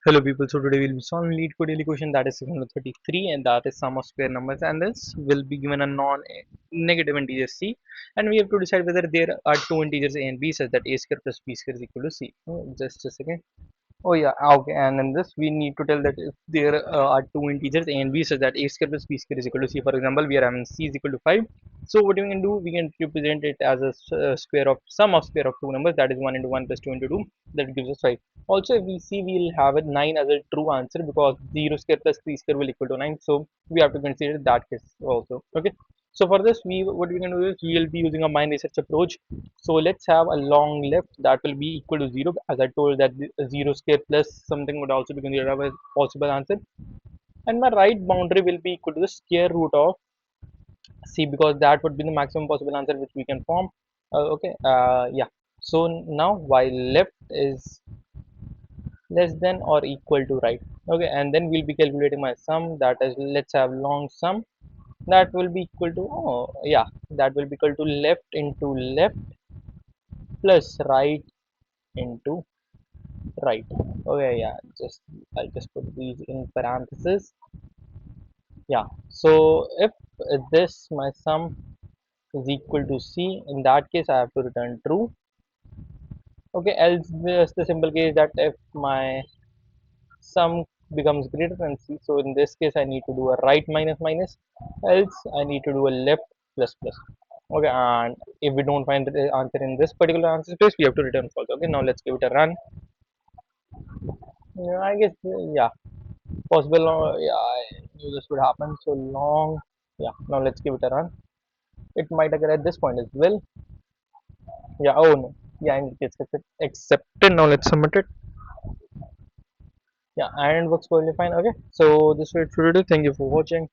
Hello people, so today we'll be solving LeetCode daily question, that is question number 33, and that is sum of square numbers, and this will be given a non-negative integer c, and we have to decide whether there are two integers a and b such that a square plus b square is equal to c. Just a second. Oh yeah, okay. And in this, we need to tell that if there are two integers a and b such that a square plus b square is equal to c. For example, we are having c is equal to 5. So what we can do, we can represent it as a square of sum of square of two numbers, that is 1 into 1 plus 2 into 2, that gives us 5. Also, if we see, we'll have a 9 as a true answer because 0 square plus 3 square will equal to 9. So we have to consider that case also. Okay. So for this, what we can do is we will be using a mind research approach. So let's have a long left that will be equal to 0, as I told that the 0 square plus something would also be considered as a possible answer, and my right boundary will be equal to the square root of c because that would be the maximum possible answer which we can form. Okay, yeah. So now while left is less than or equal to right, okay, and then we'll be calculating my sum, that is, let's have long sum that will be equal to, oh yeah, that will be equal to left into left plus right into right. Okay, yeah, just I'll just put these in parentheses. Yeah, so if this my sum is equal to c, in that case I have to return true. Okay, else there's the simple case that if my sum becomes greater than c, so in this case I need to do a right minus minus, else I need to do a left plus plus. Okay, and if we don't find the answer in this particular answer space, we have to return false. Okay, now let's give it a run. Yeah, I guess, yeah, possible. Yeah, I knew this would happen. So long. Yeah, now let's give it a run. It might occur at this point as well. Yeah, oh no. Yeah, and it's accepted. Now let's submit it. Yeah, and it works perfectly fine. Okay, so this is it for today. Thank you for watching.